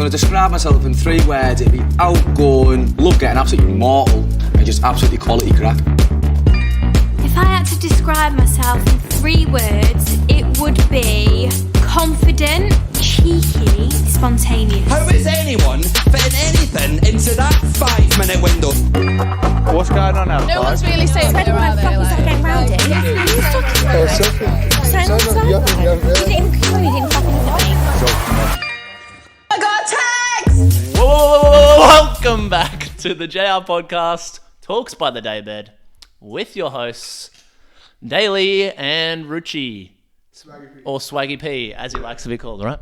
going to describe myself in 3 words. It'd be outgoing, love getting absolutely mortal, and just absolutely quality crack. If I had to describe myself in 3 words, it would be confident, cheeky, spontaneous. How is anyone fitting anything into that 5-minute window? What's going on outside? No one's really saying that are they? Like, getting round it. I got tags! Welcome back to the JR Podcast, Talks by the Daybed, with your hosts, Daly and Ruchi. Or Swaggy P, as he likes to be called, right?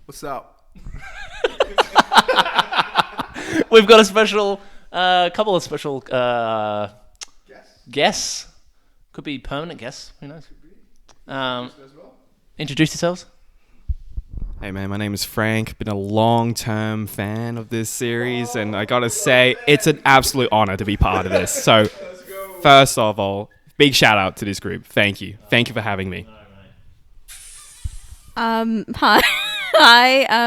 What's up? We've got a special, couple of special guests. Could be permanent guests, who knows? Introduce yourselves. Hey man, my name is Frank. Been a long-term fan of this series, and I gotta say, it's an absolute honor to be part of this. So, first of all, big shout out to this group. Thank you for having me. Hi,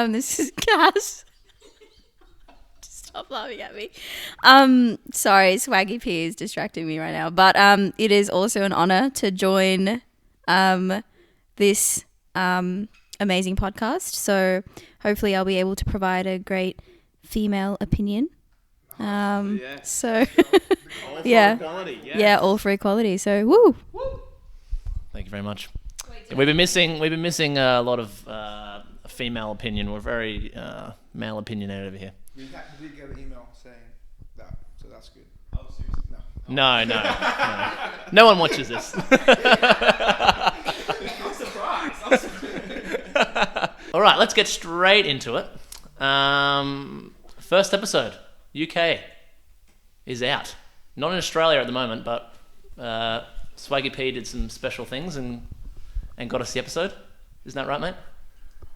this is Cass. Stop laughing at me. Sorry, Swaggy P is distracting me right now. But it is also an honor to join this amazing podcast. So hopefully I'll be able to provide a great female opinion. So yeah, all for equality. So woo. Thank you very much. We've been missing a lot of female opinion. We're very male opinionated over here. We did get an email saying that, so that's good. Oh, seriously? No. No one watches this. I'm surprised. All right, let's get straight into it. First episode, UK, is out. Not in Australia at the moment, but Swaggy P did some special things and got us the episode. Isn't that right, mate?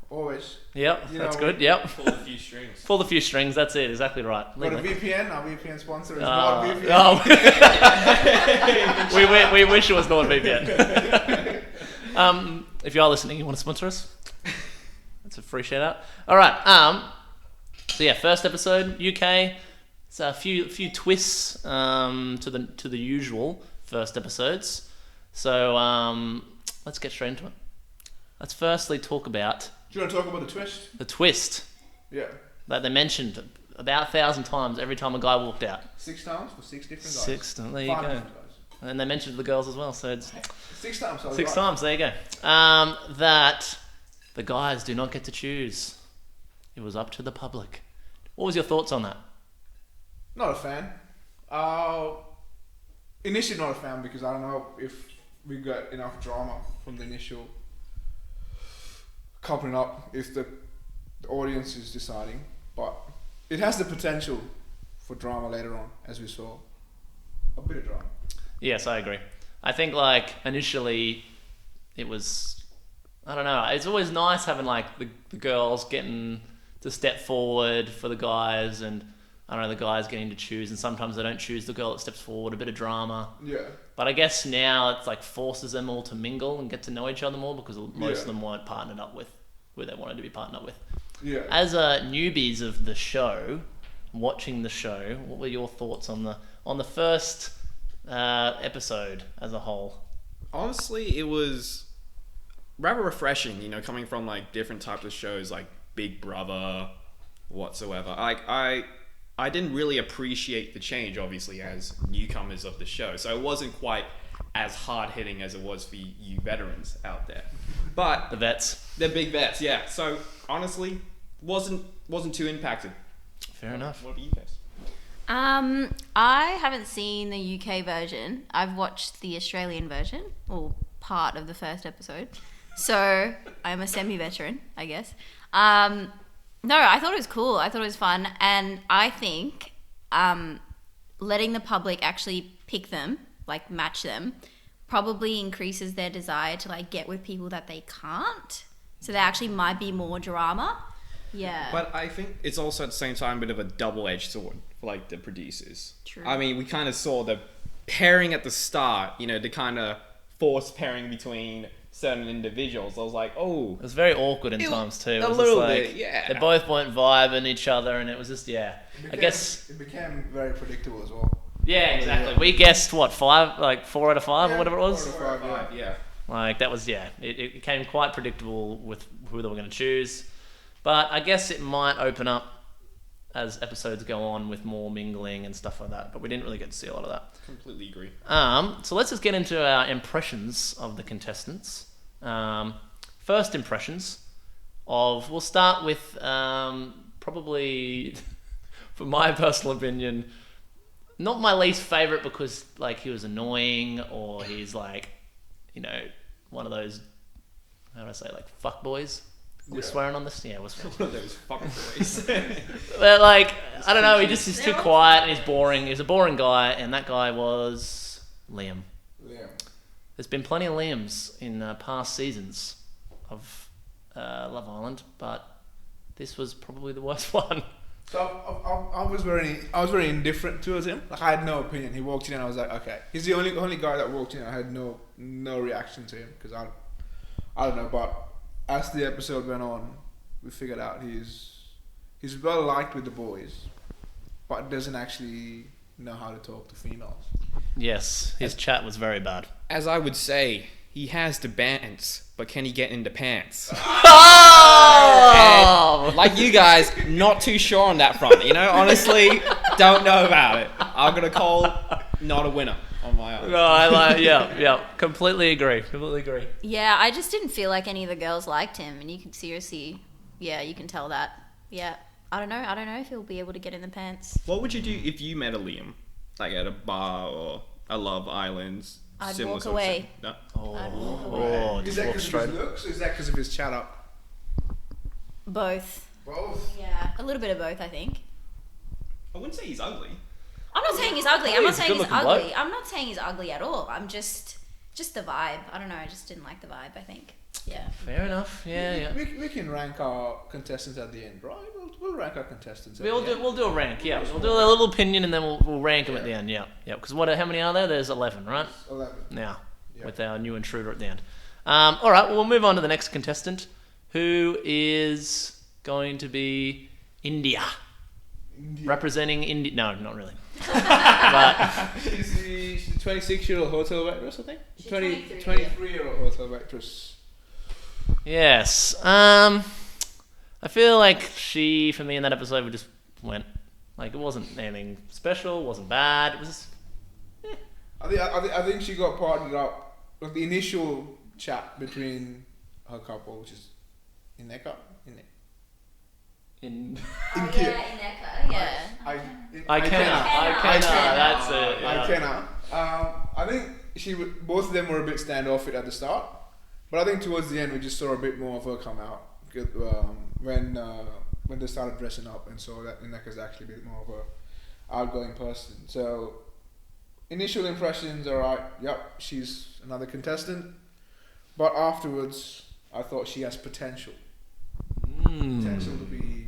Always. Yep, that's good. Yep. Pull a few strings. Pull a few strings. That's it. Exactly right. Got a VPN. Our VPN sponsor is NordVPN. NordVPN. We wish it was NordVPN. If you are listening, you want to sponsor us? That's a free shout out. All right. So yeah, first episode, UK. It's a few twists to the usual first episodes. So let's get straight into it. Let's firstly talk about. Do you want to talk about the twist? The twist. Yeah. That they mentioned about 1,000 times every time a guy walked out. 6 times for 6 different guys. 6. There you 5 go. different guys. And they mentioned the girls as well, so it's 6 times. So 6 right. times. There you go. That the guys do not get to choose. It was up to the public. What was your thoughts on that? Not a fan. Initially not a fan because I don't know if we got enough drama from the initial coupling up if the audience is deciding, but it has the potential for drama later on, as we saw. A bit of drama. Yes, I agree. I think like initially it was, I don't know, it's always nice having like the girls getting to step forward for the guys, and I don't know, the guys getting to choose, and sometimes they don't choose the girl that steps forward, a bit of drama. Yeah. But I guess now it's like forces them all to mingle and get to know each other more because most of them weren't partnered up with who they wanted to be partnered up with. Yeah. As newbies of the show, watching the show, what were your thoughts on the first episode as a whole? Honestly, it was rather refreshing, coming from like different types of shows like Big Brother, whatsoever. I didn't really appreciate the change, obviously, as newcomers of the show. So it wasn't quite as hard-hitting as it was for you veterans out there. But The vets. they're big vets, yeah. So honestly, wasn't too impacted. Fair enough. What about you guys? I haven't seen the UK version. I've watched the Australian version, or part of the first episode. So I'm a semi-veteran, I guess. No, I thought it was cool. I thought it was fun. And I think letting the public actually pick them, like match them, probably increases their desire to like get with people that they can't. So there actually might be more drama. Yeah. But I think it's also at the same time a bit of a double-edged sword for like the producers. True. I mean, we kind of saw the pairing at the start, the kind of forced pairing between certain individuals, I was like, oh, It was very awkward in It- times too. a It was just little like, bit, yeah. They both weren't vibing each other, and it was just I guess. it became very predictable as well. Yeah, exactly. We guessed what 4 out of 5 or whatever it was. 4 out of 5, yeah. Like that was it became quite predictable with who they were going to choose. But I guess it might open up as episodes go on with more mingling and stuff like that. But we didn't really get to see a lot of that. Completely agree. So let's just get into our impressions of the contestants. First impressions we'll start with probably, for my personal opinion, not my least favourite because like he was annoying or he's like, one of those, how do I say, like fuck boys. We're swearing on this? Yeah, we're swearing. One of those fucking boys. But like, I don't know, he's too quiet and he's boring. He's a boring guy, and that guy was Liam. Yeah. There's been plenty of Liams in past seasons of Love Island, but this was probably the worst one. So I was very indifferent towards him. Like I had no opinion. He walked in and I was like, okay. He's the only guy that walked in. I had no reaction to him because I don't know. But as the episode went on, we figured out he's well liked with the boys, but doesn't actually know how to talk to females. Yes, his chat was very bad. As I would say, he has the bands, but can he get into pants? And like you guys, not too sure on that front. Honestly, don't know about it. I'm gonna call not a winner on my own. No, yeah, completely agree. Yeah, I just didn't feel like any of the girls liked him, and you can seriously, you can tell that. Yeah, I don't know if he'll be able to get in the pants. What would you do if you met a Liam, like at a bar or a Love Islands? I'd similar walk sort of away. thing? No? I'd walk away. Oh, Is just that walk because of straight. his looks or is that because of his chat up? Both. Both. Yeah, a little bit of both, I think. I wouldn't say he's ugly. I'm not saying he's ugly. I'm not He's a saying he's good-looking ugly. bloke. I'm not saying he's ugly at all. I'm just the vibe. I don't know. I just didn't like the vibe, I think. Yeah. Fair enough. Yeah. We can rank our contestants at the end, right? We'll rank our contestants. At We'll the do end. we'll do a rank. Yeah, we'll do a little opinion and then we'll rank them at the end. Yeah. Because how many are there? There's 11, right? 11. Now, Yeah. with our new intruder at the end. All right, well, we'll move on to the next contestant, who is going to be India. Representing India. No, not really. But She's the 26-year-old hotel waitress, I think. She's 23-year-old hotel waitress. yes, I feel like she, for me in that episode, just went. Like, it wasn't anything special, wasn't bad. It was just, I think she got partnered up with the initial chat between her couple, which is Ineka. in. Oh, Kit. yeah, Ineka. Yeah. I cannot. That's it. Yeah. I cannot. I think both of them were a bit standoffish at the start, but I think towards the end we just saw a bit more of her come out when they started dressing up and saw that Ineka's actually a bit more of a outgoing person. So initial impressions, alright. Yep, she's another contestant, but afterwards I thought she has potential to be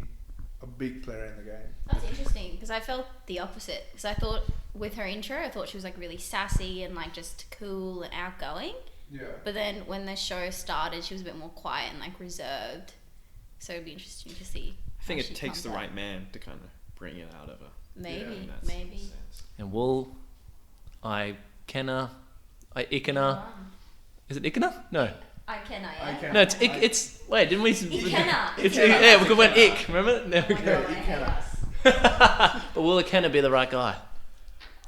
a big player in the game. That's interesting because I felt the opposite. Because I thought with her intro, I thought she was like really sassy and like just cool and outgoing. Yeah. But then when the show started, she was a bit more quiet and like reserved. So it'd be interesting to see. I think how it she takes the comes out. right man to kind of bring it out of her. Maybe, in that maybe. sense. And Ikena. Is it Ikena? No. I cannot. No, it's. Wait, didn't we? Ikena. Yeah, we went Ik. Remember? No, we Yeah, go. I hate us. But will Ikena be the right guy?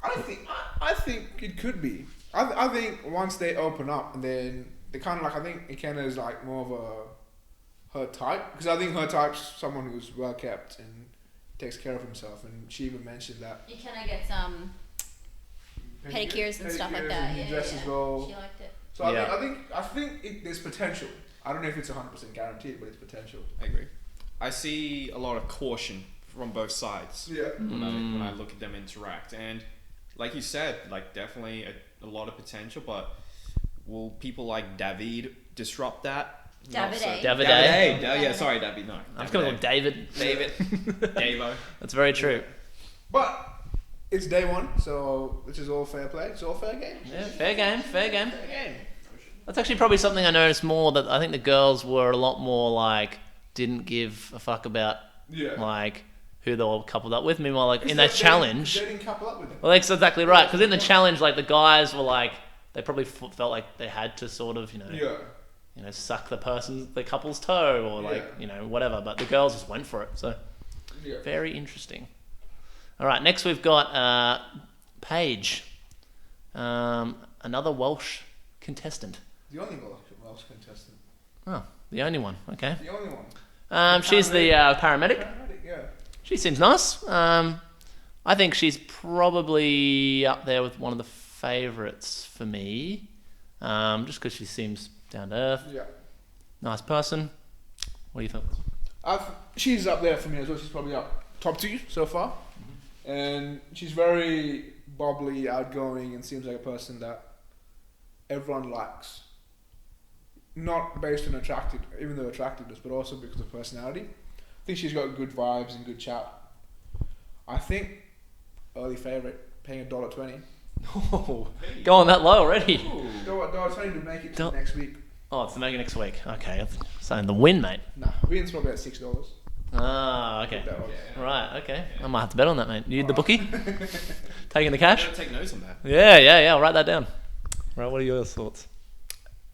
I think it could be. I think once they open up and then they kind of like, I think Ikenna is like more of her type, because I think her type's someone who's well kept and takes care of himself, and she even mentioned that. You kind of get some pedicures and stuff like Pedicures that. and Yeah, dresses yeah. well. She liked it. So Yeah. I think there's potential. I don't know if it's 100% guaranteed, but it's potential. I agree. I see a lot of caution from both sides Yeah. when I look at them interact, and like you said, like definitely a lot of potential, but will people like David disrupt that? Not so- Davide. Davide. Yeah, sorry, David. No, I'm just gonna call David. David. Davo. That's very true. But it's day one, so which is all fair play. It's all fair game. Yeah, fair game. Fair game. That's actually probably something I noticed more, that I think the girls were a lot more like, didn't give a fuck about like who they were coupled up with. Meanwhile, like in that challenge, they didn't couple up with them. well, that's exactly right. Because in the challenge, like the guys were like, they probably felt like they had to sort of, you know, suck the couple's toe or like, you know, whatever. But the girls just went for it. So very interesting. All right, next we've got Paige, another Welsh contestant. The only Welsh contestant. Oh, the only one. Okay. The only one. She's the paramedic. Yeah. She seems nice. I think she's probably up there with one of the favourites for me, just because she seems down to earth. Yeah. Nice person. What do you think? She's up there for me as well. She's probably up top 2 so far. And she's very bubbly, outgoing, and seems like a person that everyone likes. Not based on attractiveness, but also because of personality. I think she's got good vibes and good chat. I think early favourite, paying $1.20. Oh, going that low already. $1.20 to make it to next week. Oh, it's the make it next week. Okay, saying the win, mate. Nah, win's probably at $6. Ah, okay. Right, okay. I might have to bet on that, mate. You the bookie? Taking the cash? I'm gonna take notes on that. Yeah. I'll write that down. Right, what are your thoughts?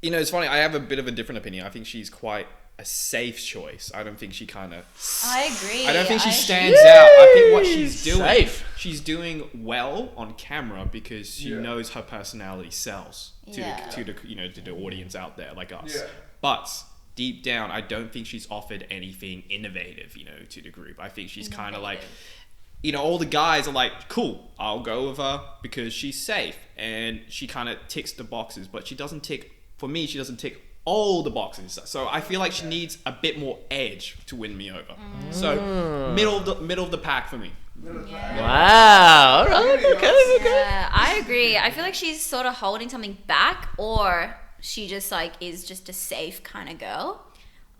You know, it's funny. I have a bit of a different opinion. I think she's quite a safe choice. I don't think she kind of. I agree. I don't think she stands out. I think what she's doing, Safe. she's doing well on camera because she knows her personality sells to the audience out there like us. Yeah. But deep down, I don't think she's offered anything innovative, to the group. I think she's kind of like, all the guys are like, cool, I'll go with her because she's safe and she kind of ticks the boxes, but she doesn't tick all the boxes. So I feel like she needs a bit more edge to win me over. So middle of the pack for me. Wow. All right. Okay. Yeah, I agree. I feel like she's sort of holding something back, or she just is just a safe kind of girl.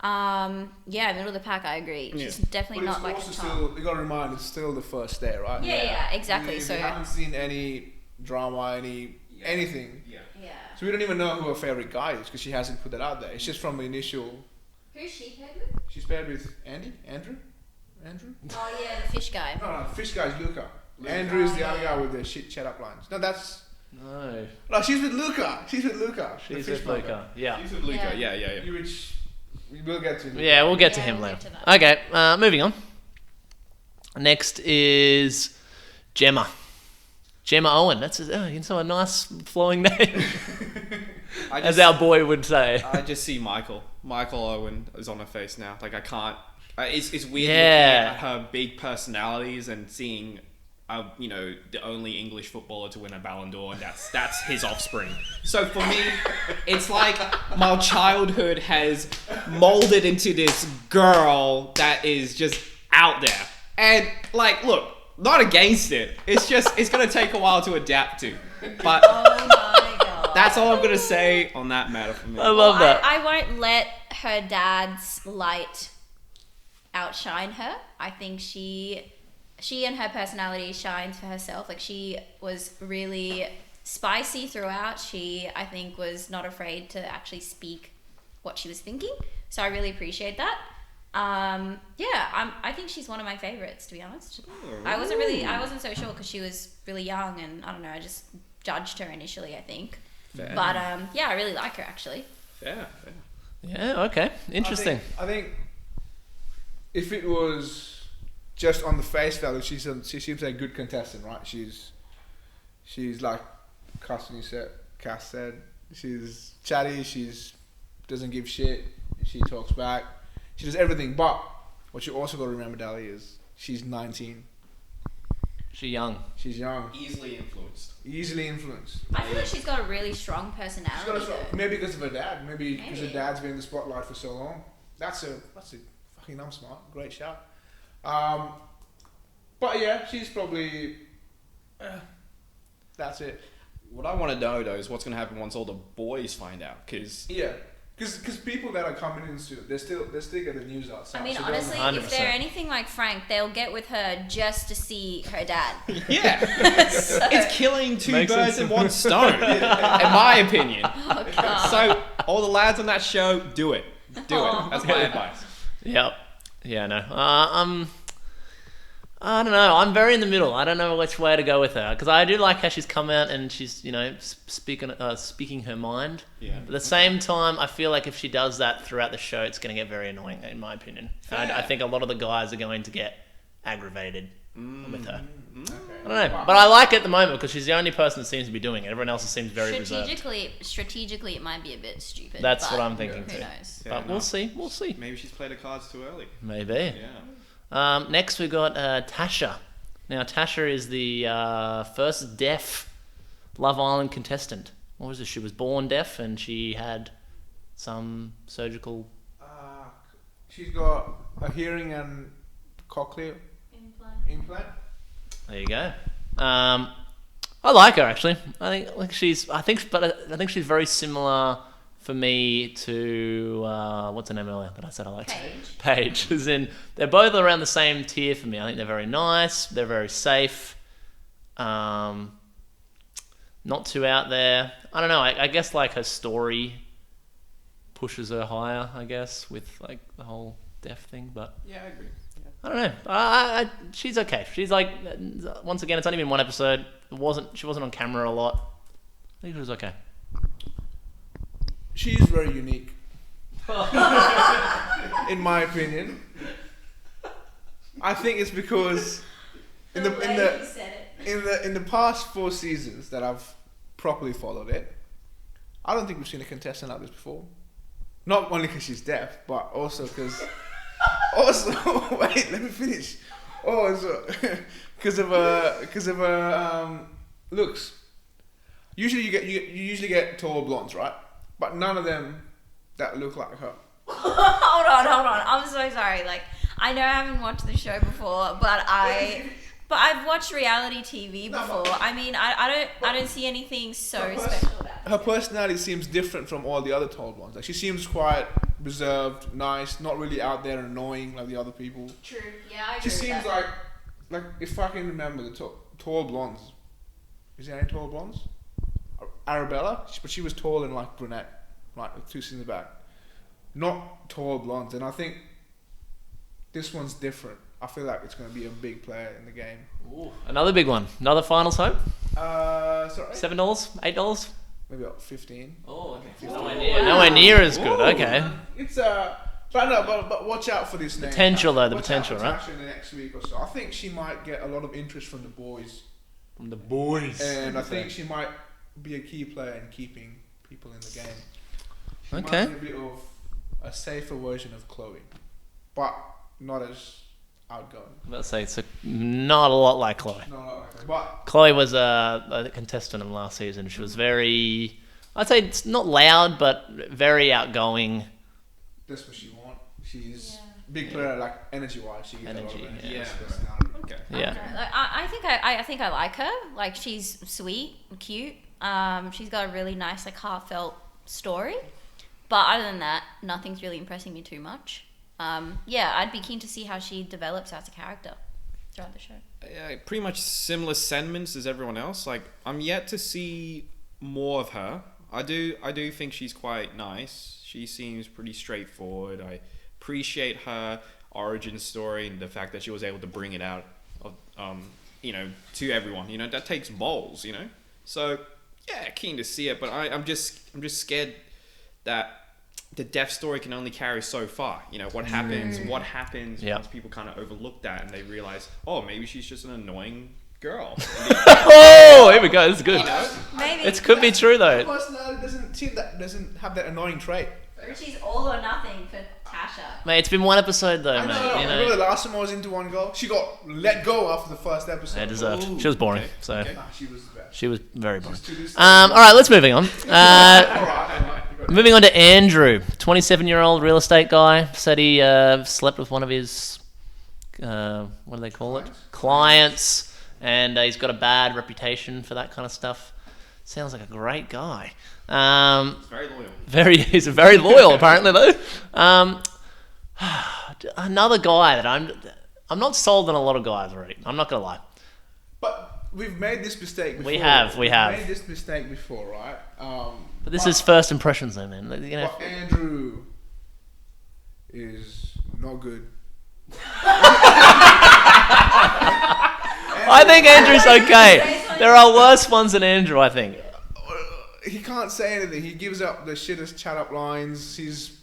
Middle of the pack. I agree. She's definitely not like also the top. still, you got to remind, it's still the first day, right? Yeah, exactly. We haven't seen any drama, anything. Yeah. So we don't even know who her favorite guy is because she hasn't put that out there. It's just from the initial. Who's she paired with? She's paired with Andrew. Oh yeah, the fish guy. No, fish guy's Luca. Andrew is the other guy with the shit chat up lines. No, she's with Luca. She's with Luca. She's with Luca. Yeah. She's with Luca. Yeah. Which we will get to. Yeah, we'll get to him later. Okay, moving on. Next is Gemma Owen. That's a nice flowing name, as our boy would say. I just see Michael Owen is on her face now. Like I can't. It's weird looking at her big personalities and seeing, the only English footballer to win a Ballon d'Or, and that's his offspring. So for me, it's like my childhood has molded into this girl that is just out there. And look, not against it. It's just it's gonna take a while to adapt to. But Oh my god. that's all I'm gonna say on that matter for me. I love that. I won't let her dad's light outshine her. I think she and her personality shines for herself. Like, she was really spicy throughout. She, I think, was not afraid to actually speak what she was thinking. So I really appreciate that. I think she's one of my favorites, to be honest. I wasn't so sure because she was really young, and I don't know, I just judged her initially, I think. Fair. But I really like her actually. Fair. Yeah. Okay. Interesting. I think if it was just on the face value, she seems like a good contestant, right? She's like Cass said. She's chatty. She's doesn't give shit. She talks back. She does everything. But what you also got to remember, Dali, is she's 19. She's young. She's young. Easily influenced. I feel like she's got a really strong personality. Maybe because of her dad. Maybe because her dad's been in the spotlight for so long. That's a fucking smart. Great shout. But yeah, she's probably. That's it. What I want to know though is what's going to happen once all the boys find out, because because people that are coming into it, they still get the news outside. I mean, so honestly, if they're anything like Frank, they'll get with her just to see her dad. it's killing two birds in one stone, in my opinion. Oh So all the lads on that show, do it. Do it. That's my advice. Yep. Yeah, no. I don't know. I'm very in the middle. I don't know which way to go with her because I do like how she's come out and she's, speaking her mind. Yeah. But at the same time, I feel like if she does that throughout the show, it's going to get very annoying, in my opinion. I think a lot of the guys are going to get aggravated with her. I don't know, but I like it at the moment because she's the only person that seems to be doing it. Everyone else seems very reserved. Strategically, it might be a bit stupid. That's but what I'm thinking who too. knows? Yeah, But we'll see. We'll see. Maybe she's played her cards too early. Maybe. Yeah. Next we got Tasha. Now Tasha is the first deaf Love Island contestant. What was it? She was born deaf and she had some surgical. She's got a hearing and cochlear implant. There you go. I like her actually. I think she's she's very similar for me to what's her name earlier that I said I liked? Paige. As in, they're both around the same tier for me. I think they're very nice. They're very safe. Not too out there. I don't know. I guess like her story pushes her higher. I guess with like the whole deaf thing, but Yeah, I agree. I don't know. She's okay. She's like, once again, it's only been one episode. She wasn't on camera a lot. I think she was okay. She's very unique, in my opinion. I think it's because in the past 4 seasons that I've properly followed it, I don't think we've seen a contestant like this before. Not only because she's deaf, but also because. Wait, let me finish. Because of her looks. Usually you get tall blondes, right? But none of them that look like her. Hold on. I'm so sorry. Like, I know I haven't watched the show before, but I've watched reality TV before. I mean, I don't see anything so special about it. Her personality seems different from all the other tall blondes. Like, she seems quite reserved, nice, not really out there and annoying like the other people. True. Yeah, I agree. She seems like if I can remember the tall blondes. Is there any tall blondes? Arabella, but she was tall and like brunette, like 2 seasons back. Not tall blondes, and I think this one's different. I feel like it's going to be a big player in the game. Ooh. Another big one. Another finals home. Sorry. $7, $8. Maybe about 15. Oh, okay. Nowhere near as good. Okay. It's but watch out for this name. Potential though, the Watch potential, out for right? Tasha in the next week or so. I think she might get a lot of interest from the boys. From the boys. And I think she might be a key player in keeping people in the game. She Okay. might be a bit of a safer version of Chloe, but not as outgoing. Let's say it's not a lot like Chloe. But Chloe was a contestant in last season. She was very, I'd say it's not loud, but very outgoing. that's what she wants. She's big player, like energy-wise. She gets a lot of Energy, energy. yeah. Okay. Yeah. I think I like her. Like, she's sweet and cute. She's got a really nice, like, heartfelt story. But other than that, nothing's really impressing me too much. I'd be keen to see how she develops as a character throughout the show. Yeah, pretty much similar sentiments as everyone else. Like, I'm yet to see more of her. I do think she's quite nice. She seems pretty straightforward. I appreciate her origin story and the fact that she was able to bring it out of, to everyone. That takes balls. So yeah, keen to see it. But I'm just scared that the deaf story can only carry so far. What happens once people kind of overlook that and they realize, oh, maybe she's just an annoying girl. Oh, here we go. This is good. Maybe. It could be true though. Personality doesn't have that annoying trait. She's all or nothing for Tasha. Mate, it's been one episode though, I mate. know. Remember the last time I was into one girl? She got let go after the first episode. Yeah, deserved. She was boring, so Nah, she was the best. she was very boring. To this All right, let's moving on. Alright. Moving on to Andrew, 27-year-old real estate guy. Said he slept with one of his, what do they call it? Clients. And he's got a bad reputation for that kind of stuff. Sounds like a great guy. Very loyal. He's very loyal apparently though. Another guy that I'm not sold on a lot of guys already. I'm not gonna lie. But we've made this mistake before. We have. We've made this mistake before, right? But this is first impressions, though, man. You know, But Andrew is not good. I think Andrew's okay. There are worse ones than Andrew, I think. He can't say anything. He gives up the shittest chat up lines. He's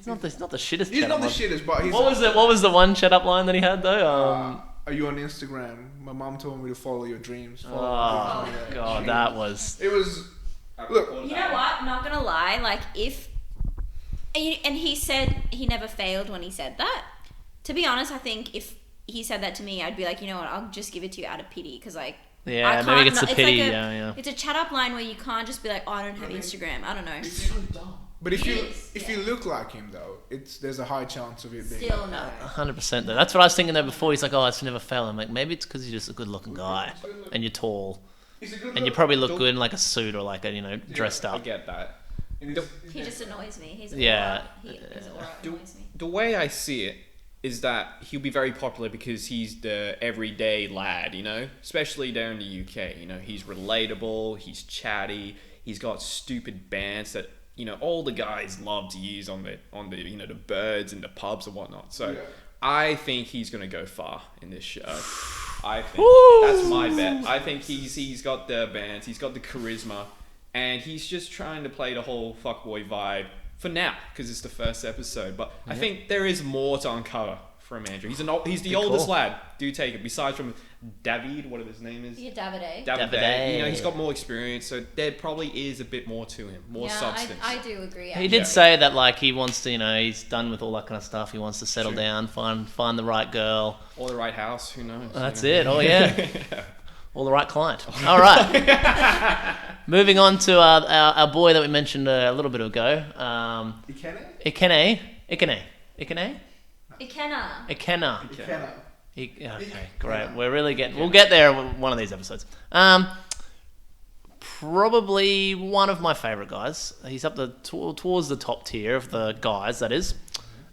not the shittest. He's chat not up the line. shittest, but he's. What was the one shut up line that he had though? Are you on Instagram? My mom told me to follow your dreams. Oh god, that was. It was. Look, You know what? Not gonna lie. Like if, and he said he never failed when he said that. To be honest, I think if he said that to me, I'd be like, you know what? I'll just give it to you out of pity because like. Yeah, I maybe it's can't- a pity. like yeah. It's a chat up line where you can't just be like, oh, I don't have Instagram. I don't know. but if is, you look like him though, there's a high chance of it being. Still no. 100% though. That's what I was thinking though before. He's like, oh, it's never failed. I'm like, maybe it's because you're just a good-looking guy and you're tall He's a good and you probably look good in like a suit or like a dressed I up. get that. He just annoys me. His Yeah. his aura annoys me. The way I see it is that he'll be very popular because he's the everyday lad, especially down in the UK. He's relatable, he's chatty, he's got stupid bands that all the guys love to use on the the birds and the pubs and whatnot. So I think he's gonna go far in this show. I think that's my bet. I think he's got the bands, he's got the charisma, and he's just trying to play the whole fuckboy vibe for now because it's the first episode. But I think there is more to uncover from Andrew. He's the oldest lad. Do take it. Besides from David, whatever his name is. Yeah, Davide. Davide. He's got more experience, so there probably is a bit more to him, more substance. I do agree. He did say that like he wants to, he's done with all that kind of stuff. He wants to settle down, find the right girl. Or the right house. Who knows? That's it. Oh yeah. Or the right client. All right. Moving on to our boy that we mentioned a little bit ago. Ikene. Okay, great. We're really getting. We'll get there in one of these episodes. Probably one of my favorite guys. He's up towards the top tier of the guys. That is.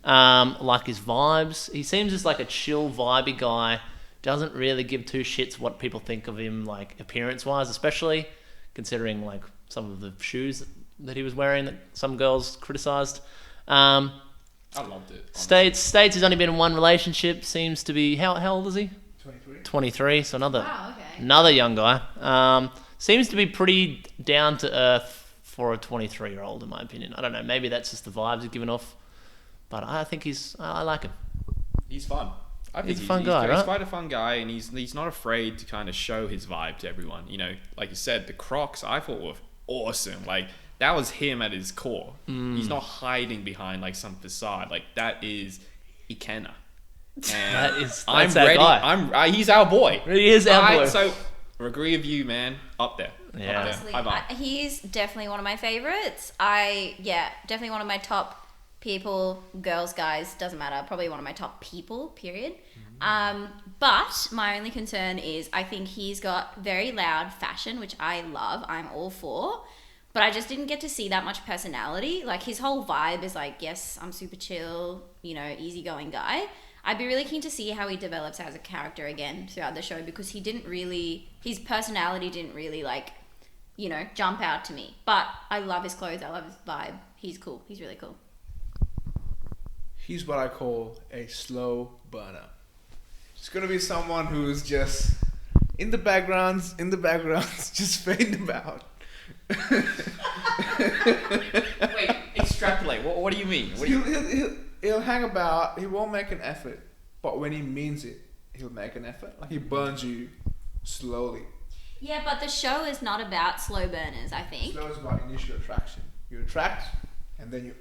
Like his vibes. He seems just like a chill, vibey guy. Doesn't really give two shits what people think of him, like appearance-wise, especially considering like some of the shoes that he was wearing that some girls criticised. I loved it. States has only been in one relationship. Seems to be how old is he? 23. So another young guy. Seems to be pretty down to earth for a 23-year-old, in my opinion. I don't know. Maybe that's just the vibes he's giving off, but I think I like him. He's fun. I think He's a fun guy, right? He's quite a fun guy, and he's not afraid to kind of show his vibe to everyone. Like you said, the Crocs I thought were awesome. Like that was him at his core. He's not hiding behind like some facade. Like that is Ikenna. That's I'm our ready. guy. He's our boy. He is our boy. So I agree with you, man. Up there. Yeah. Honestly, High five. he's definitely one of my favorites. Definitely one of my top people, girls, guys, doesn't matter. Probably one of my top people, period. But my only concern is I think he's got very loud fashion, which I love. I'm all for. But I just didn't get to see that much personality. Like his whole vibe is like, yes, I'm super chill, easygoing guy. I'd be really keen to see how he develops as a character again throughout the show because his personality didn't really jump out to me. But I love his clothes. I love his vibe. He's cool. He's really cool. He's what I call a slow burner. It's gonna be someone who's just in the backgrounds, just fading about. Wait, extrapolate. What do you mean? He'll hang about. He won't make an effort, but when he means it, he'll make an effort. Like he burns you slowly. Yeah, but the show is not about slow burners, I think. Slow is about initial attraction. You attract, and then you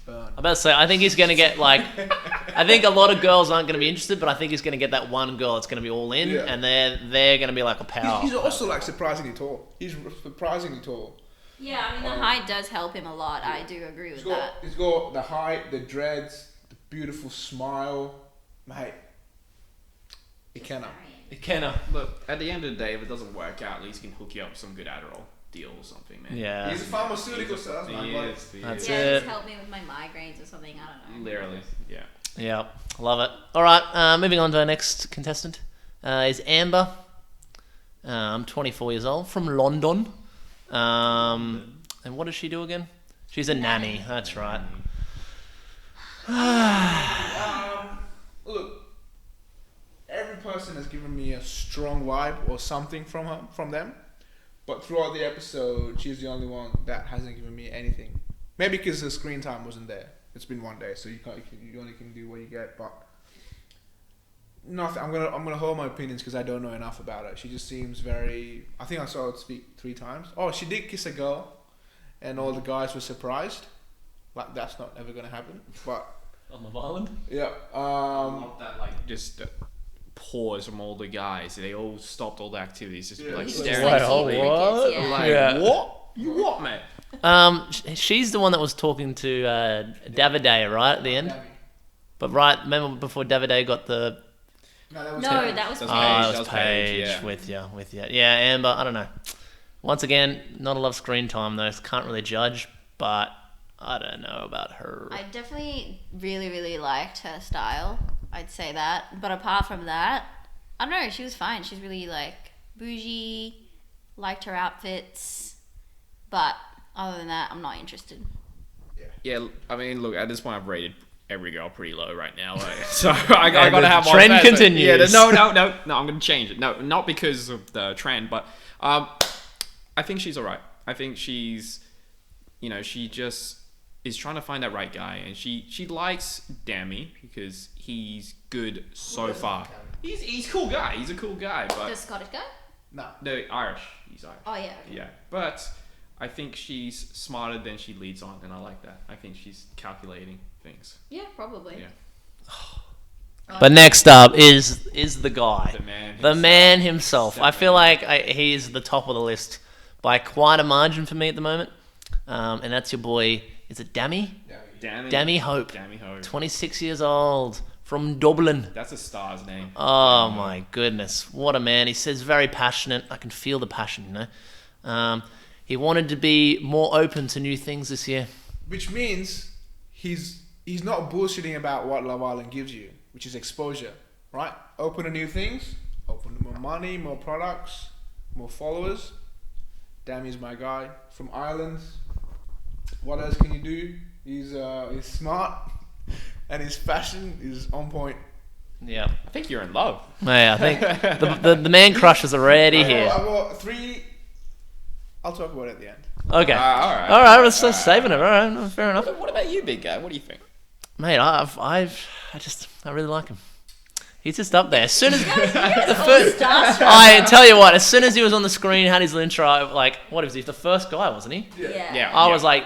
burn. I'm about to say, I think he's going to get I think a lot of girls aren't going to be interested, but I think he's going to get that one girl that's going to be all in, and they're going to be like a power. He's also like surprisingly tall. He's surprisingly tall. Yeah, I mean, the height does help him a lot. I do agree with that. He's got the height, the dreads, the beautiful smile. Mate, Ikenna. Look, at the end of the day, if it doesn't work out, at least he can hook you up with some good Adderall deal or something, man. Yeah. He's a pharmaceutical salesman. That's Yeah, it. he's helped me with my migraines or something. I don't know. Literally, yeah. Yeah, love it. All right, moving on to our next contestant is Amber. 24 years old, from London. And what does she do again? She's a nanny. That's right. Look, every person has given me a strong vibe or something from them, but throughout the episode, she's the only one that hasn't given me anything. Maybe because the screen time wasn't there. It's been one day, so you only can do what you get. But nothing. I'm gonna hold my opinions because I don't know enough about her. She just seems very. I think I saw her speak 3 times. Oh, she did kiss a girl, and all the guys were surprised. Like that's not ever gonna happen. But On Love Island? yeah. Not that like just pause from all the guys. They all stopped all the activities, just like staring Wait, at oh, each what? other. Yeah. Like Yeah. what? You what, mate? She's the one that was talking to Davide, right, at the end? But remember before Davide got the... No, that was No, Paige. that was Oh, Paige. that That was was Paige, Paige. yeah. With you. Yeah, Amber, I don't know. Once again, not a lot of screen time, though. Can't really judge, but I don't know about her. I definitely really, really liked her style. I'd say that. But apart from that, I don't know. She was fine. She's really like bougie. Liked her outfits. But other than that, I'm not interested. Yeah, I mean, look, at this point, I've rated every girl pretty low right now. Like, so I gotta the have my trend fair say. continues. Yeah, no, I'm gonna change it. No, not because of the trend, but I think she's alright. I think she's, she just is trying to find that right guy, and she likes Dammy because he's good so far. He's a cool guy. He's a cool guy, The but Scottish guy? No. no, Irish. He's Irish. Oh, yeah. Okay. Yeah, but I think she's smarter than she leads on, and I like that. I think she's calculating things. Yeah, probably. Yeah. But next up is the guy. The man The himself. man himself. I feel Definitely. like he's the top of the list by quite a margin for me at the moment. And that's your boy, is it Dammy? Dammy Hope. Dammy Hope. 26 years old, from Dublin. That's a star's name. Oh my goodness, what a man. He says very passionate. I can feel the passion, He wanted to be more open to new things this year. Which means he's not bullshitting about what Love Island gives you, which is exposure, right? Open to new things, open to more money, more products, more followers. Dammy's my guy from Ireland. What else can you do? He's smart, and his fashion is on point. Yeah. I think you're in love. Yeah, I think the man crush is already here. I got 3. I'll talk about it at the end. Okay. All Alright, let's saving it. Alright, no, fair enough. What about you, big guy? What do you think? Mate, I really like him. He's just up there. As soon as I tell you what, as soon as he was on the screen, had his intro, like, what was he? The first guy, wasn't he? Yeah. I was like,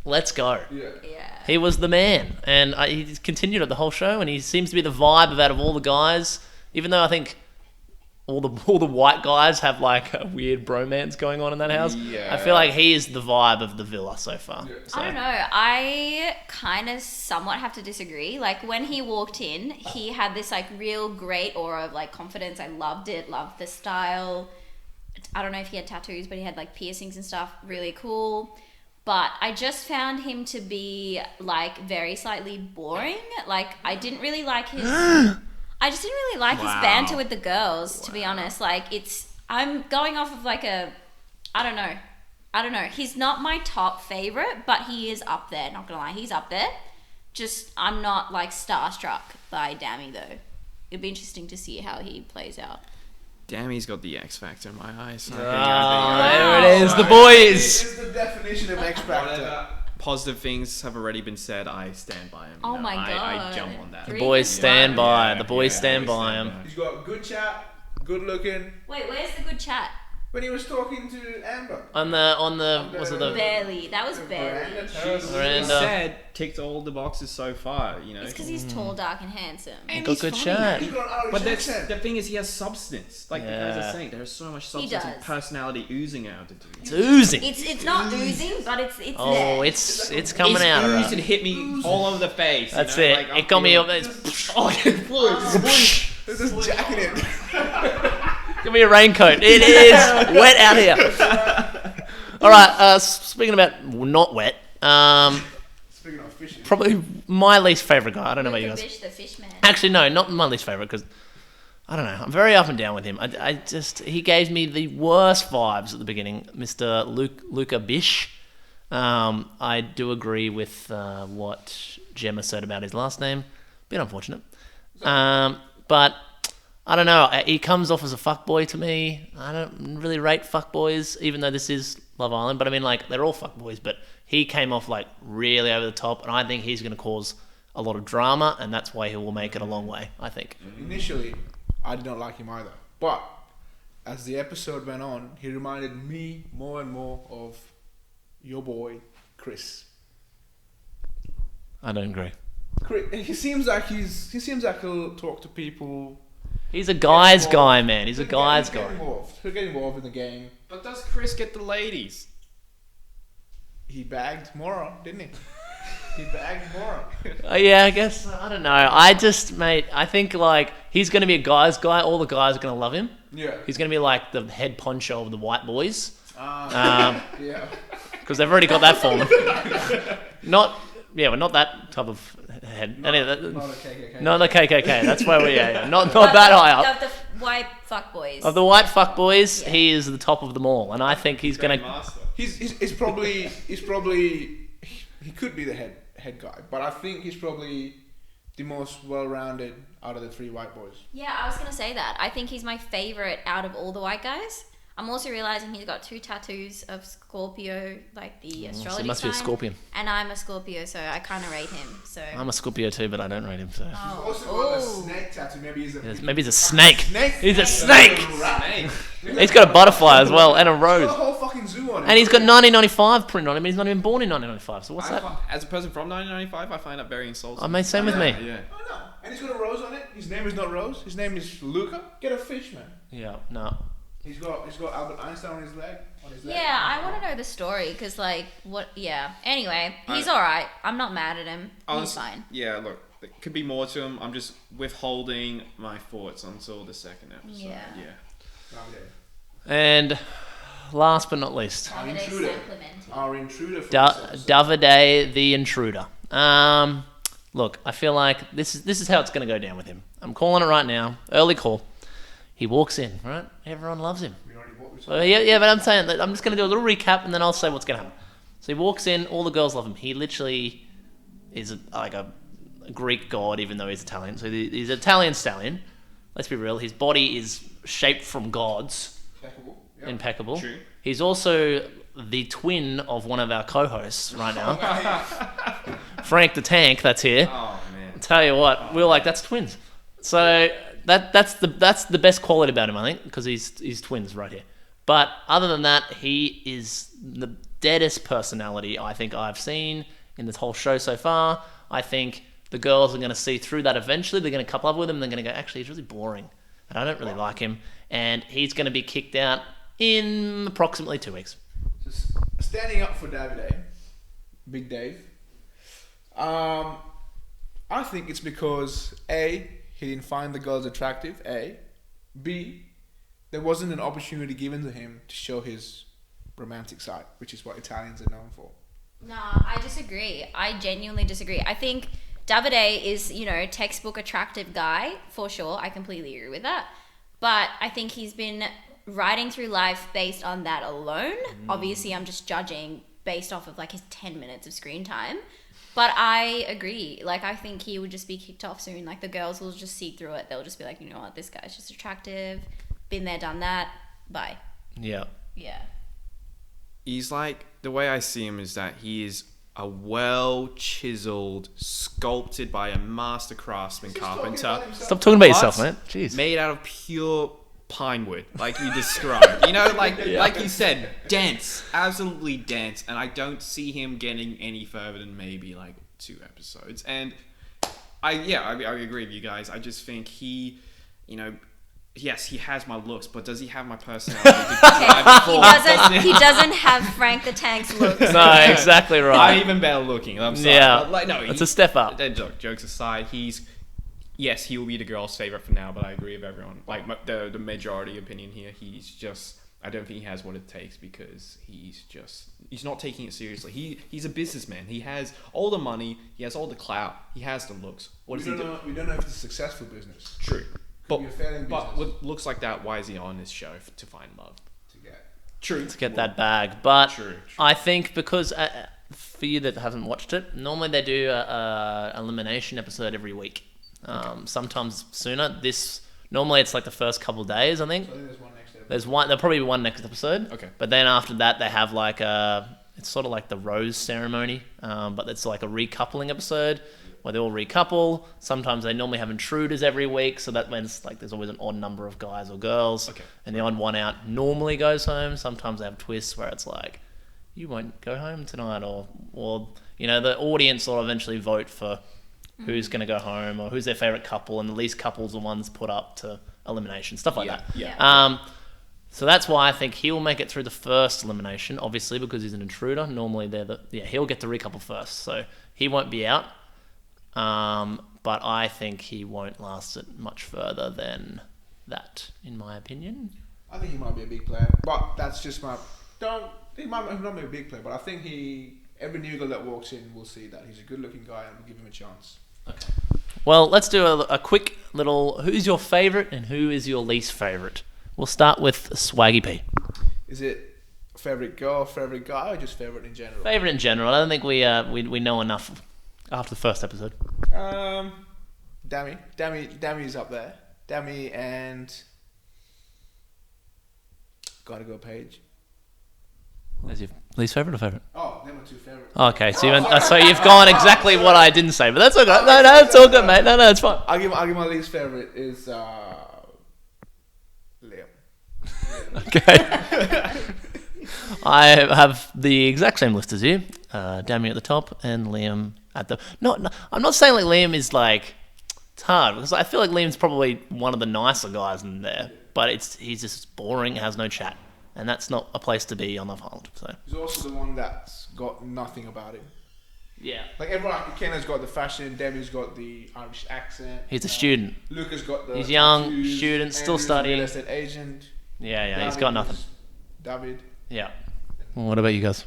let's go. Yeah. Yeah. He was the man, and he continued it the whole show, and he seems to be the vibe out of all the guys. Even though I think all the white guys have like a weird bromance going on in that house. Yeah. I feel like he is the vibe of the villa so far. So. I don't know. I kind of somewhat have to disagree. Like when he walked in, he had this like real great aura of like confidence. I loved it. Loved the style. I don't know if he had tattoos, but he had like piercings and stuff. Really cool. But I just found him to be like very slightly boring. Like I didn't really like his. I just didn't really like his banter with the girls, to be honest. Like I'm going off of like I don't know. He's not my top favorite, but he is up there. Not gonna lie, he's up there. Just I'm not like starstruck by Dammy though. It'd be interesting to see how he plays out. Dammy's got the X factor in my eyes. There it is, the boys. It's the definition of X Factor. Positive things have already been said. I stand by him. Oh my I God. jump on that. The boys stand by. Yeah, The boys yeah, stand boys by stand him. He's got good chat, good looking. Wait, where's the good chat? When he was talking to Amber. On the was it the Barely. That was barely. Miranda. Said ticked all the boxes so far. It's because he's tall, dark, and handsome. And got he's good funny. chat. He's got an Irish But that's accent. the thing is, he has substance. Like the guys Yeah. are saying, there's so much substance and does. personality oozing out of it. It's oozing. It's not oozing, but it's Oh, there. it's coming It's out. oozed Right? and hit me all over the face. That's you know? it. Like, I'm It got me. feeling- It's, Oh, it flew. They're just jacking it. give me a raincoat. It is wet out here. All right. Speaking about not wet. Speaking of fishing. Probably my least favorite guy. I don't know about you the guys. fish, the fish man. Actually, no, not my least favorite because I don't know. I'm very up and down with him. He gave me the worst vibes at the beginning, Mr. Luca Bish. I do agree with what Gemma said about his last name. Bit unfortunate. But I don't know. He comes off as a fuckboy to me. I don't really rate fuckboys, even though this is Love Island. But I mean, like, they're all fuckboys. But he came off like really over the top, and I think he's going to cause a lot of drama, and that's why he will make it a long way, I think. Initially, I did not like him either. But as the episode went on, he reminded me more and more of your boy, Chris. I don't agree. He seems like he'll talk to people. He's a guy's guy, man. He's a guy's guy. He'll get involved in the game. But does Chris get the ladies? He bagged Mora, didn't he? He bagged Mora. Yeah, I guess. I don't know. I think, like, he's going to be a guy's guy. All the guys are going to love him. Yeah. He's going to be like the head poncho of the white boys. Yeah. Because they've already got that for him. Not that type of head. Not Anyway, a KKK. not the KKK. That's where we are. Not that high up. Of the white fuckboys. Of the white fuckboys, he is the top of them all, and I think he's going to. Master. He's probably he could be the head guy, but I think he's probably the most well-rounded out of the three white boys. Yeah, I was gonna say that. I think he's my favorite out of all the white guys. I'm also realizing he's got 2 tattoos of Scorpio, like the astrology So he must be a sign. Scorpion. And I'm a Scorpio, so I kind of rate him. So I'm a Scorpio too, but I don't rate him. So Oh. Also got a snake tattoo. Maybe he's maybe he's a snake. He's a snake. Snake. He's got a butterfly as well and a He's got a rose. whole fucking zoo on him. And he's got 1995 print on him. He's not even born in 1995. So what's that? As a person from 1995, I find that very insulting. I mean, same with me. Yeah. Oh no! And he's got a rose on it. His name is not Rose. His name is Luca. Get a fish, man. Yeah, no. He's got Albert Einstein on his leg. yeah, I want to know the story because, like, what? Yeah. Anyway, he's all right. I'm not mad at him. He's fine. Yeah, look, there could be more to him. I'm just withholding my thoughts until the second episode. Yeah. Okay. And last but not least, Our Holiday intruder. supplementing. Our intruder. For this episode. Davide the Intruder. Look, I feel like this is how it's going to go down with him. I'm calling it right now. Early call. He walks in, right? Everyone loves him. We already bought this. Yeah, but I'm saying that I'm just going to do a little recap and then I'll say what's going to happen. So he walks in, all the girls love him. He literally is like a Greek god, even though he's Italian. So he's an Italian stallion. Let's be real. His body is shaped from gods. Impeccable. Yep. Impeccable. True. He's also the twin of one of our co-hosts right now, Frank the Tank. That's here. Oh man. I'll tell you what, we were like, that's twins. So that's the best quality about him, I think, because he's twins right here. But other than that, he is the deadest personality I think I've seen in this whole show so far. I think the girls are going to see through that eventually. They're going to couple up with him. They're going to go, actually, he's really boring, and I don't really like him. And he's going to be kicked out in approximately 2 weeks. So standing up for Davide, Big Dave. I think it's because A, he didn't find the girls attractive. A, B, there wasn't an opportunity given to him to show his romantic side, which is what Italians are known for. Nah, I disagree. I genuinely disagree. I think Davide is, textbook attractive guy, for sure. I completely agree with that. But I think he's been riding through life based on that alone. Obviously, I'm just judging based off of, like, his 10 minutes of screen time. But I agree. Like, I think he would just be kicked off soon. Like, the girls will just see through it. They'll just be like, you know what, this guy's just attractive. Been there, done that. Bye. Yeah. Yeah. He's like, the way I see him is that he is a well chiseled, sculpted by a master craftsman carpenter, Stop talking about What? yourself, man. Jeez. made out of pure pine wood, like you described. Like you said, dense, absolutely dense. And I don't see him getting any further than maybe like 2 episodes. And I agree with you guys. I just think he, yes, he has my looks, but does he have my personality? He doesn't have Frank the Tank's looks. No, exactly right. I'm even better looking. I'm sorry. Yeah. But, no, It's a step up. Jokes aside, yes, he will be the girl's favorite for now, but I agree with everyone. Like the majority opinion here, he's just, I don't think he has what it takes because he's not taking it seriously. He's a businessman. He has all the money. He has all the clout. He has the looks. What does he do? We don't know if it's a successful business. True. But, You're failing but business with looks like that, why is he on this show to find love? to get. True. To get that bag. But True. I think because for you that haven't watched it, normally they do a elimination episode every week. Sometimes sooner. Normally it's like the first couple of days, I think. So I think there's one next episode. There'll probably be one next episode. Okay. But then after that they have like it's sort of like the rose ceremony, but it's like a recoupling episode where they all recouple. Sometimes they normally have intruders every week, so that means like there's always an odd number of guys or girls. Okay. And the odd one out normally goes home. Sometimes they have twists where it's like, you won't go home tonight, or the audience will eventually vote for who's going to go home or who's their favorite couple, and the least couples are ones put up to elimination, stuff like that. Yeah. So that's why I think he'll make it through the first elimination, obviously because he's an intruder. Normally he'll get the recouple first, so he won't be out. But I think he won't last it much further than that, in my opinion. I think he might be a big player, but that's just my. He might not be a big player, but I think every new girl that walks in will see that he's a good-looking guy and will give him a chance. Okay. Well, let's do a quick little. Who's your favourite and who is your least favourite? We'll start with Swaggy P. Is it favorite girl, favorite guy, or just favorite in general? Favourite in general. I don't think we know enough after the first episode. Dammy's up there. Dammy and Gotta Go Paige. Is your least favourite or favourite? Oh, them are two favorites. Okay, so you've gone exactly what I didn't say, but that's all good. No, it's all good, mate. No, it's fine. I'll give my least favorite is Liam. Okay. I have the exact same list as you. Dammy at the top and Liam at the... No, I'm not saying like Liam is like... It's hard because I feel like Liam's probably one of the nicer guys in there, but he's just boring, has no chat. And that's not a place to be on Love Island. So. He's also the one that's got nothing about him. Yeah. Like everyone, Kenna's got the fashion, Demi's got the Irish accent. He's a student. Luca's got the He's young, tattoos, student, still Andrew's a studying. real estate agent. Yeah, he's got nothing. David. Yeah. Well, what about you guys?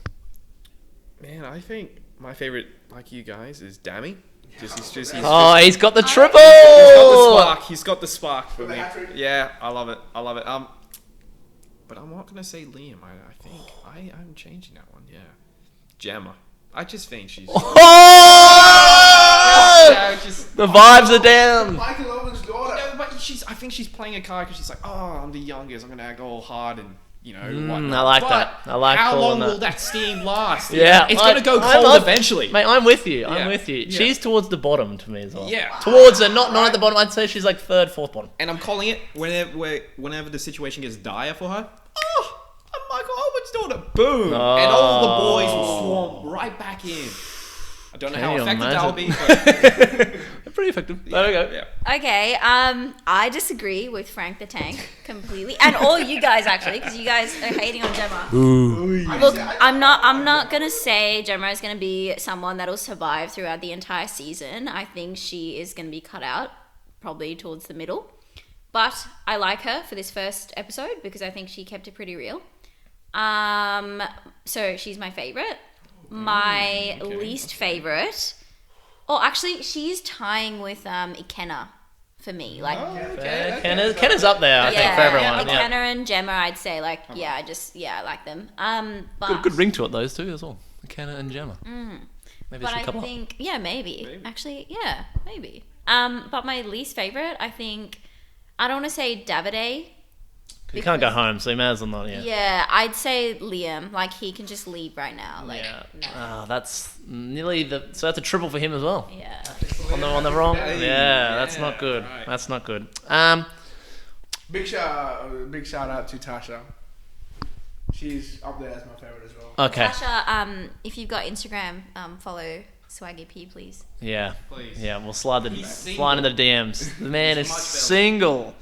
Man, I think my favorite, like you guys, is Dammy. He's He's got the triple! He's got the spark for me. hat-trick? Yeah, I love it. But I'm not gonna say Liam. I think I'm changing that one. Yeah, Gemma. I just think she's. Oh! Yeah, The vibes are down. Michael Owen's daughter. No, but I think she's playing a card because she's like, oh, I'm the youngest. I'm gonna act all hard and whatnot. I like But that. I like how calling long that. will that steam last? Yeah, it's gonna go I cold love- eventually. Mate, I'm with you. Yeah. She's towards the bottom to me as well. Yeah. Towards her, not at the bottom. I'd say she's like third, fourth bottom. And I'm calling it whenever the situation gets dire for her. Oh, I'm Michael Owen's daughter. Boom, and all the boys will swarm right back in. I don't know how Can you effective that'll be, but Pretty effective. There we go. yeah. Okay, I disagree with Frank the Tank completely, and all you guys actually, because you guys are hating on Gemma. Look, I'm not gonna say Gemma is gonna be someone that'll survive throughout the entire season. I think she is gonna be cut out, probably towards the middle. But I like her for this first episode because I think she kept it pretty real. So she's my favorite. My least favorite. Oh, actually, she's tying with Ikenna for me. Like, Kenna's up there, I think, for everyone. Yeah. Ikenna and Gemma, I'd say, like, I like them. But Good ring to it, those two as well. Kenna and Gemma. Maybe but they should I couple think, maybe. Actually, maybe. But my least favorite, I think, I don't want to say Davide. You can't go home, so you may as well not. Yeah. Yeah, I'd say Liam. Like, he can just leave right now. Like, no. That's nearly so that's a triple for him as well. Yeah. On the wrong. Yeah, that's not good. Right. That's not good. Big shout out to Tasha. She's up there as my favorite as well. Okay. Tasha, if you've got Instagram, follow Swaggy P, please. Yeah. Please. Yeah, we'll slide in the DMs. The man is much better. single.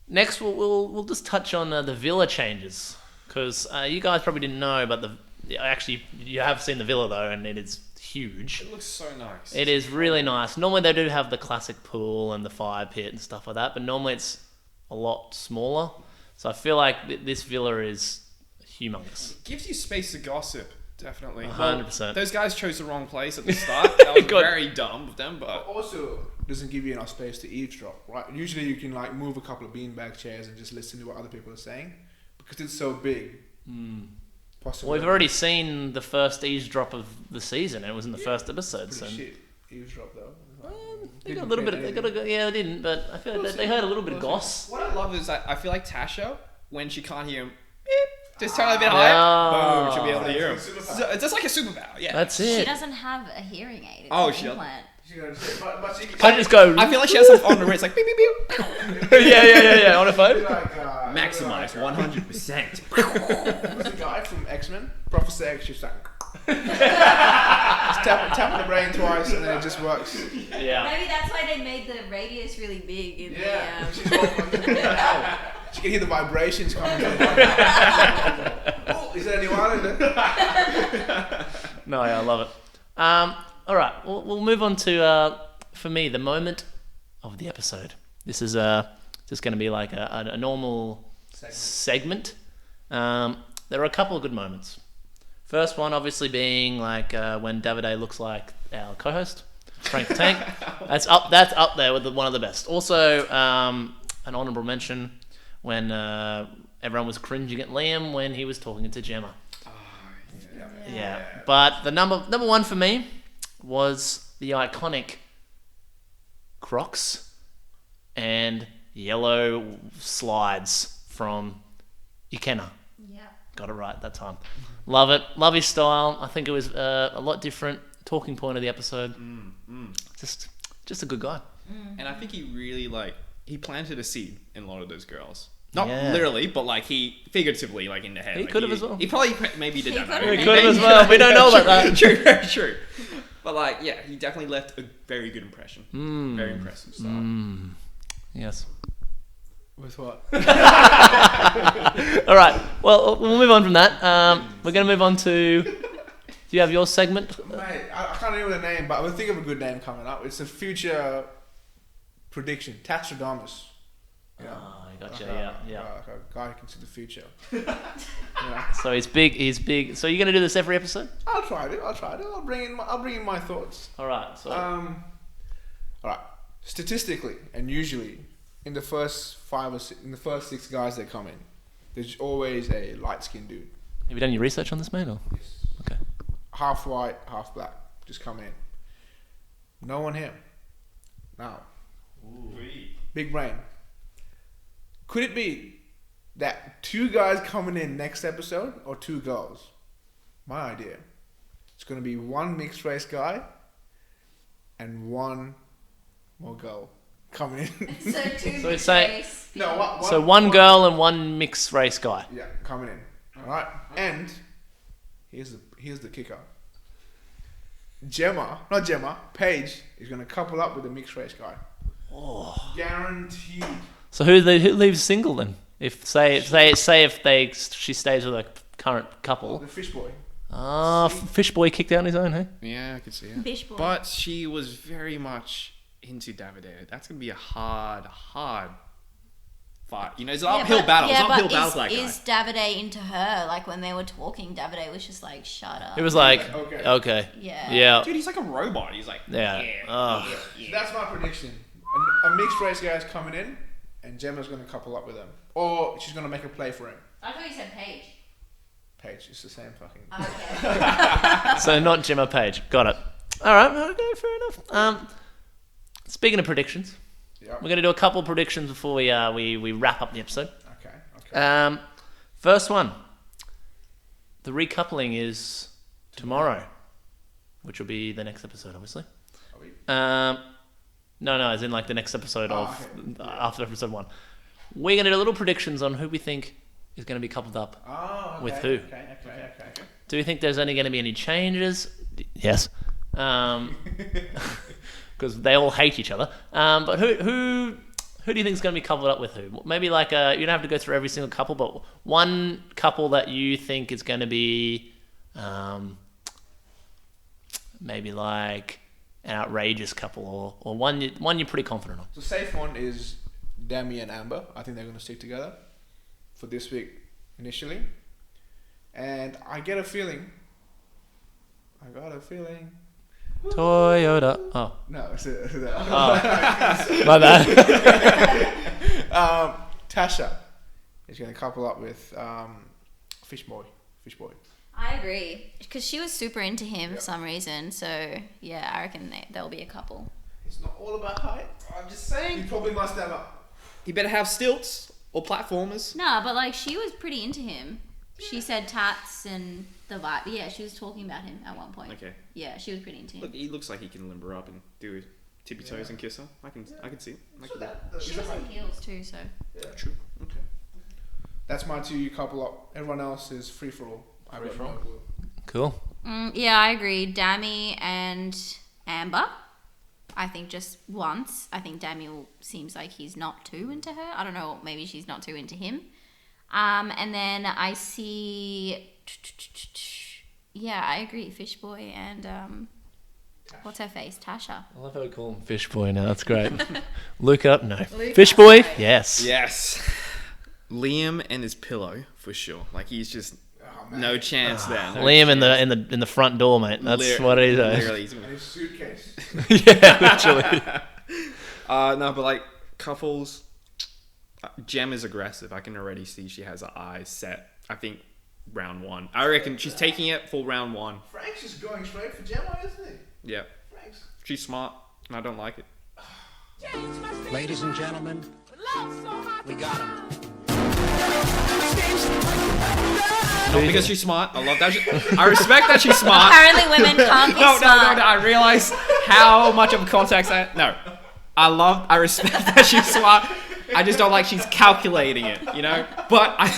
Next, we'll just touch on the villa changes because you guys probably didn't know, but you have seen the villa though, and it is huge. It looks so nice. It is really nice. Normally they do have the classic pool and the fire pit and stuff like that, but normally it's a lot smaller. So I feel like this villa is humongous. It gives you space to gossip. Definitely. 100%. Those guys chose the wrong place at the start. That was God. very dumb of them, but Also, doesn't give you enough space to eavesdrop, right? Usually you can like move a couple of beanbag chairs and just listen to what other people are saying. Because it's so big. Possibly. Well, we've already seen the first eavesdrop of the season. It was in the first episode. Pretty So shit eavesdrop though. they got a little bit. Yeah, they didn't, but I feel like they heard a little bit of goss. what I love is that I feel like Tasha, when she can't hear him, beep, just turn it a bit higher, boom, she'll be able to hear him. So it's just like a superpower, yeah. That's She it. doesn't have a hearing aid. It's Oh, an she doesn't. implant. But she can I just go. I feel like she has something on the wrist, like beep, beep, beep. yeah, on a phone. Maximize 100%. Who's the guy from X-Men? Professor X, just like just tap the brain twice and then it just works. Yeah. Maybe that's why they made the radius really big in Yeah, the. she's she can hear the vibrations coming from the Oh, is there anyone in there? No, yeah, I love it. All right, we'll move on to for me the moment of the episode. This is just going to be like a normal segment. There are a couple of good moments. First one, obviously, being like when Davide looks like our co-host, Frank the Tank. That's up there with one of the best. Also, an honourable mention when everyone was cringing at Liam when he was talking to Gemma. Yeah. But the number one for me was the iconic Crocs and yellow slides from Ikenna. Yeah. Got it right that time. Love it. Love his style. I think it was a lot different. Talking point of the episode. Just a good guy. And I think he really he planted a seed in a lot of those girls. Not Yeah. literally, but he figuratively in the head. He could have as well. He probably maybe did that. He could have as well. We don't know about that. True, very true. But he definitely left a very good impression. Very impressive style. Yes. With what? All right. Well, we'll move on from that. We're going to move on to. Do you have your segment? Mate, I can't remember the name, but I would think of a good name coming up. It's a future prediction. Taxidermist. Yeah. Oh, I gotcha. Yeah. Like a guy who can see the future. So he's big. So you're going to do this every episode? I'll try it. I'll bring in my thoughts. All right. So All right. Statistically, and usually, in the first 6 guys that come in, there's always a light-skinned dude. have you done your research on this, mate? Or? Yes. Okay. Half white, half black. Just come in. No one here. Now. Big brain. Could it be that 2 guys coming in next episode or 2 girls? My idea. It's going to be 1 mixed race guy and 1 more girl coming in. So two So it's saying- race. No, So one girl and 1 mixed race guy. Yeah, coming in. All right. And here's the kicker. Paige is going to couple up with a mixed race guy. Oh. Guaranteed. So who leaves single then? If say if she stays with a current couple. The fish boy. Fish boy kicked out on his own, hey? Yeah, I could see it. Bish boy. But she was very much into Davide. That's gonna be a hard fight. It's an uphill battle. It's an uphill battle for that guy. Is Davide into her? Like when they were talking, Davide was just like, "Shut up." It was like, Okay. okay. Yeah. Dude, he's like a robot. He's like, Yeah. Oh. So that's my prediction. A mixed race guy is coming in, and Gemma's going to couple up with him. Or she's going to make a play for him. I thought you said Paige. Paige, it's the same fucking... Okay. So not Gemma Page. Got it. All right. Okay. Fair enough. Speaking of predictions, Yeah. we're going to do a couple of predictions before we wrap up the episode. Okay. First one. The recoupling is tomorrow, which will be the next episode, obviously. Are we... No, as in like the next episode okay. after episode 1. We're going to do little predictions on who we think is going to be coupled up. Oh, okay. With who? Okay. Do you think there's only going to be any changes? Yes. Because they all hate each other. But who do you think is going to be coupled up with who? Maybe like you don't have to go through every single couple, but one couple that you think is going to be maybe like an outrageous couple, or one you're pretty confident on. The safe one is Demi and Amber. I think they're going to stick together for this week initially. And I get a feeling I got a feeling. Toyota. Oh, No, it's my bad. Tasha is going to couple up with Fishboy. I agree. Because she was super into him for some reason. So, yeah, I reckon they'll be a couple. It's not all about height. I'm just saying. You probably must have a... He better have stilts or platformers. No, but like she was pretty into him. She said tats and the vibe. Yeah, she was talking about him at one point. Okay. Yeah, she was pretty into him. Look, he looks like he can limber up and do tippy toes and kiss her. I can see it. I can She was in heels too, so. True. Okay. That's my 2 couple up. Everyone else is free for all. Free for all. Cool. Yeah, I agree. Dami and Amber. I think just once. I think Dami seems like he's not too into her. I don't know. Maybe she's not too into him. And then I see. Yeah, I agree. Fishboy and what's her face? Tasha. I love how we call him Fishboy now. That's great. Luca, no. Fishboy, yes. Yes. Liam and his pillow for sure. Like he's just no chance there. No Liam chance. in the front door, mate. That's what it is. Literally, he's And his suitcase. Yeah, literally. no, but like couples, Gem is aggressive. I can already see she has her eyes set. I think round 1. I reckon she's taking it for round 1. Frank's just going straight for Gemma, isn't he? Yeah, Frank's. she's smart, and I don't like it. Ladies and gentlemen, we got him. Not because she's smart. I love that. I respect that she's smart. Apparently, women can't be No, smart. I realize how much of a context I respect that she's smart. I just don't like she's calculating it, you know? But I'm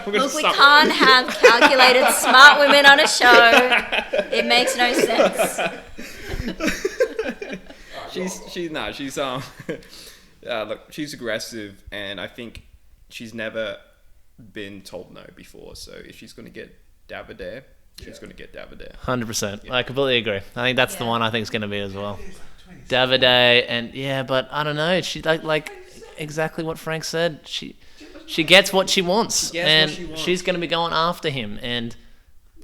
gonna Look, we stop. can't have calculated smart women on a show. It makes no sense. Look, she's aggressive, and I think she's never been told no before. So if she's gonna get Davide, she's gonna get Davide. 100%. I completely agree. I think that's the Yeah. one I think is going to be as well. Davide, and yeah, but I don't know. She like exactly what Frank said. She gets what she wants, and she's going to be going after him, and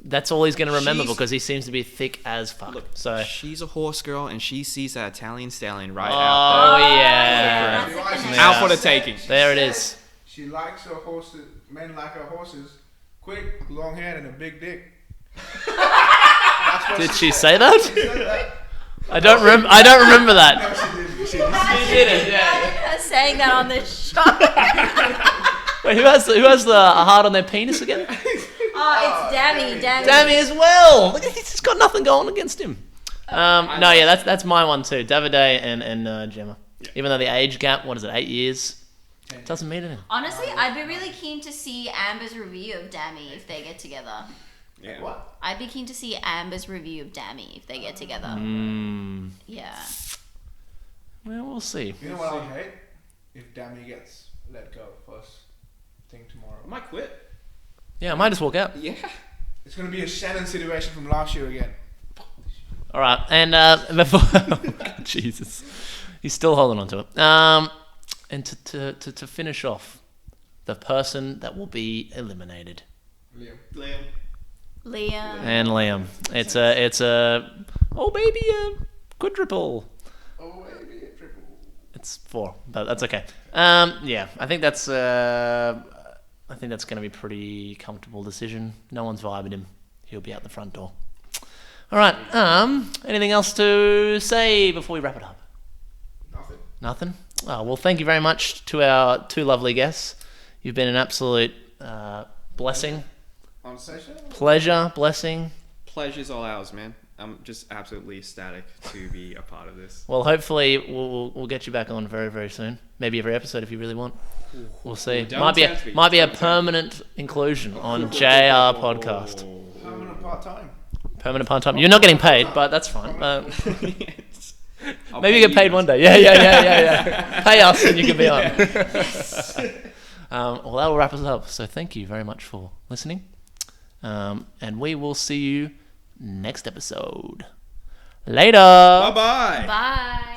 that's all he's going to remember because he seems to be thick as fuck. Look, so she's a horse girl, and she sees that Italian stallion right oh out yeah, there. Out for the taking. there it is. She likes her horses. Men like her horses. Quick, long hair, and a big dick. That's what Did she said. say that? She said that. I don't remember that. No, she didn't. She did it. Yeah. Her saying that on the show. Wait, who has the heart on their penis again? Oh, it's Dami. Dammy as well. Look, he's got nothing going against him. No, yeah, that's my one too. Davide and Gemma. Even though the age gap, what is it, 8 years? It doesn't mean anything. Honestly, I'd be really keen to see Amber's review of Dami if they get together. Yeah. What? I'd be keen to see Amber's review of Dami if they get together. Yeah. Well, we'll see. You know what I would hate? If Dami gets let go first thing tomorrow. I might quit. Yeah, I might just walk out. Yeah. It's going to be a Shannon situation from last year again. All right, and before Jesus, he's still holding on to it. And to finish off, the person that will be eliminated, Liam. Liam. and Liam. It's a quadruple. Oh, maybe a triple. It's 4, but that's okay. Yeah, I think that's going to be a pretty comfortable decision. No one's vibing him. He'll be out the front door. All right. Anything else to say before we wrap it up? Nothing? Oh, well, thank you very much to our 2 lovely guests. You've been an absolute blessing, pleasure, blessing. Pleasure's all ours, man. I'm just absolutely ecstatic to be a part of this. Well, hopefully we'll get you back on very, very soon. Maybe every episode if you really want. We'll see. Don't Might be tempt me. a Don't tempt me. permanent inclusion on JR podcast. Permanent part-time. Permanent part-time. You're not getting paid, but that's fine. I'll Maybe pay you get paid one day. Yeah. Pay us and you can be on. Well, that will wrap us up. So thank you very much for listening. And we will see you next episode. Later. Bye-bye. Bye.